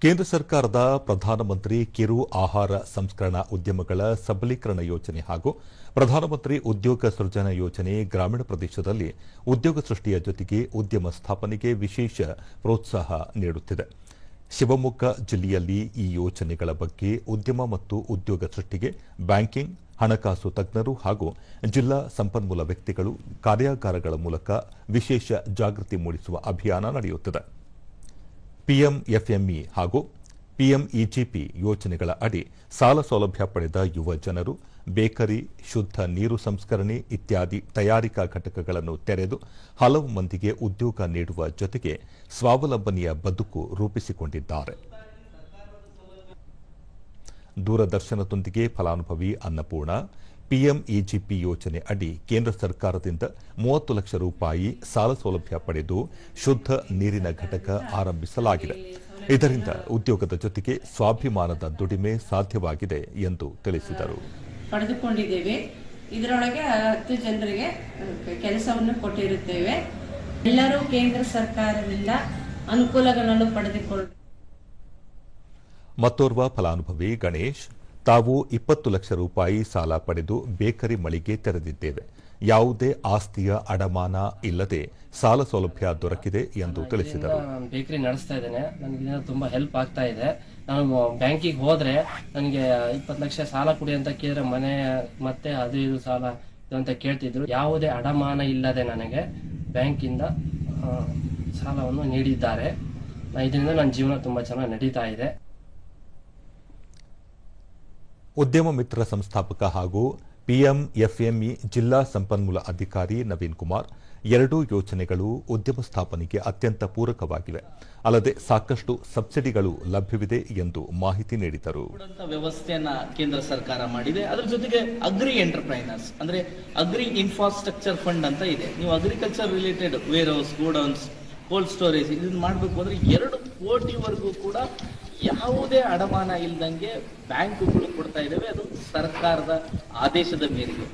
ಕೇಂದ್ರ ಸರ್ಕಾರದ ಪ್ರಧಾನಮಂತ್ರಿ ಕಿರು ಆಹಾರ ಸಂಸ್ಕರಣಾ ಉದ್ಯಮಗಳ ಸಬಲೀಕರಣ ಯೋಜನೆ ಹಾಗೂ ಪ್ರಧಾನಮಂತ್ರಿ ಉದ್ಯೋಗ ಸೃಜನಾ ಯೋಜನೆ ಗ್ರಾಮೀಣ ಪ್ರದೇಶದಲ್ಲಿ ಉದ್ಯೋಗ ಸೃಷ್ಟಿಯ ಜೊತೆಗೆ ಉದ್ಯಮ ಸ್ಥಾಪನೆಗೆ ವಿಶೇಷ ಪ್ರೋತ್ಸಾಹ ನೀಡುತ್ತಿದೆ. ಶಿವಮೊಗ್ಗ ಜಿಲ್ಲೆಯಲ್ಲಿ ಈ ಯೋಜನೆಗಳ ಬಗ್ಗೆ ಉದ್ಯಮ ಮತ್ತು ಉದ್ಯೋಗ ಸೃಷ್ಟಿಗೆ ಬ್ಯಾಂಕಿಂಗ್, ಹಣಕಾಸು ತಜ್ಞರು ಹಾಗೂ ಜಿಲ್ಲಾ ಸಂಪನ್ಮೂಲ ವ್ಯಕ್ತಿಗಳು ಕಾರ್ಯಾಗಾರಗಳ ಮೂಲಕ ವಿಶೇಷ ಜಾಗೃತಿ ಮೂಡಿಸುವ ಅಭಿಯಾನ ನಡೆಯುತ್ತಿದೆ. ಪಿಎಂಎಫ್ಎಂಇ ಹಾಗೂ ಪಿಎಂಇಜಿಪಿ ಯೋಜನೆಗಳ ಅಡಿ ಸಾಲ ಸೌಲಭ್ಯ ಪಡೆದ ಯುವ ಜನರು ಬೇಕರಿ, ಶುದ್ಧ ನೀರು ಸಂಸ್ಕರಣೆ ಇತ್ಯಾದಿ ತಯಾರಿಕಾ ಘಟಕಗಳನ್ನು ತೆರೆದು ಹಲವು ಮಂದಿಗೆ ಉದ್ಯೋಗ ನೀಡುವ ಜೊತೆಗೆ ಸ್ವಾವಲಂಬನೆಯ ಬದುಕು ರೂಪಿಸಿಕೊಂಡಿದ್ದಾರೆ. ದೂರದರ್ಶನದೊಂದಿಗೆ ಫಲಾನುಭವಿ ಅನ್ನಪೂರ್ಣ ಪಿಎಂಇಜಿಪಿ ಯೋಜನೆ ಅಡಿ ಕೇಂದ್ರ ಸರ್ಕಾರದಿಂದ 30 ಲಕ್ಷ ರೂಪಾಯಿ ಸಾಲ ಸೌಲಭ್ಯ ಪಡೆದು ಶುದ್ಧ ನೀರಿನ ಘಟಕ ಆರಂಭಿಸಲಾಗಿದೆ. ಇದರಿಂದ ಉದ್ಯೋಗದ ಜೊತೆಗೆ ಸ್ವಾಭಿಮಾನದ ದುಡಿಮೆ ಸಾಧ್ಯವಾಗಿದೆ ಎಂದು ತಿಳಿಸಿದರು. ಪಡೆದುಕೊಂಡಿದ್ದೇವೆ. ಇದರೊಳಗೆ 10 ಜನರಿಗೆ ಕೆಲಸವನ್ನು ಕೊಟ್ಟಿರುತ್ತೇವೆ. ಎಲ್ಲರೂ ಕೇಂದ್ರ ಸರ್ಕಾರದಿಂದ ಅನುಕೂಲಗಳನ್ನು ಪಡೆದುಕೊಳ್ಳ. ಮತ್ತೋರ್ವ ಫಲಾನುಭವಿ ಗಣೇಶ್, ತಾವು 20 ಲಕ್ಷ ರೂಪಾಯಿ ಸಾಲ ಪಡೆದು ಬೇಕರಿ ಮಳಿಗೆ ತೆರೆದಿದ್ದೇವೆ. ಯಾವುದೇ ಆಸ್ತಿಯ ಅಡಮಾನ ಇಲ್ಲದೆ ಸಾಲ ಸೌಲಭ್ಯ ದೊರಕಿದೆ ಎಂದು ತಿಳಿಸಿದರು. ಬೇಕರಿ ನಡೆಸ್ತಾ ಇದ್ದೇನೆ. ನನಗೆ ತುಂಬಾ ಹೆಲ್ಪ್ ಆಗ್ತಾ ಇದೆ. ನಾನು ಬ್ಯಾಂಕಿಗೆ ಹೋದ್ರೆ ನನಗೆ 20 ಲಕ್ಷ ಸಾಲ ಕೊಡಿ ಅಂತ ಕೇಳಿದ್ರೆ ಮನೆ ಮತ್ತೆ ಅದು ಇದು ಸಾಲ ಅಂತ ಕೇಳ್ತಿದ್ರು. ಯಾವುದೇ ಅಡಮಾನ ಇಲ್ಲದೆ ನನಗೆ ಬ್ಯಾಂಕಿಂದ ಸಾಲವನ್ನು ನೀಡಿದ್ದಾರೆ. ಇದರಿಂದ ನನ್ನ ಜೀವನ ತುಂಬಾ ಚೆನ್ನಾಗಿ ನಡೀತಾ ಇದೆ. ಉದ್ಯಮ ಮಿತ್ರ ಸಂಸ್ಥಾಪಕ ಹಾಗೂ ಪಿಎಂಎಫ್ಎಂಇ ಜಿಲ್ಲಾ ಸಂಪನ್ಮೂಲ ಅಧಿಕಾರಿ ನವೀನ್ ಕುಮಾರ್, ಎರಡೂ ಯೋಜನೆಗಳು ಉದ್ಯಮ ಸ್ಥಾಪನೆಗೆ ಅತ್ಯಂತ ಪೂರಕವಾಗಿವೆ. ಅಲ್ಲದೆ ಸಾಕಷ್ಟು ಸಬ್ಸಿಡಿಗಳು ಲಭ್ಯವಿದೆ ಎಂದು ಮಾಹಿತಿ ನೀಡಿದರು. ವ್ಯವಸ್ಥೆಯನ್ನ ಕೇಂದ್ರ ಸರ್ಕಾರ ಮಾಡಿದೆ. ಅದರ ಜೊತೆಗೆ ಅಗ್ರಿ ಎಂಟರ್ಪ್ರೈನರ್ಸ್ ಅಂದ್ರೆ ಅಗ್ರಿ ಇನ್ಫ್ರಾಸ್ಟ್ರಕ್ಚರ್ ಫಂಡ್ ಅಂತ ಇದೆ. ನೀವು agriculture related warehouse, godowns, cold storage ಇದನ್ನ ಮಾಡಬೇಕು ಅಂದ್ರೆ 2 ಕೋಟಿವರೆಗೂ ಕೂಡ ಯಾವುದೇ ಅಡಮಾನ ಇಲ್ದಂಗೆ ಬ್ಯಾಂಕುಗಳು ಕೊಡ್ತಾ ಇದ್ದಾವೆ. ಅದು ಸರ್ಕಾರದ ಆದೇಶದ ಮೇರೆಗೆ.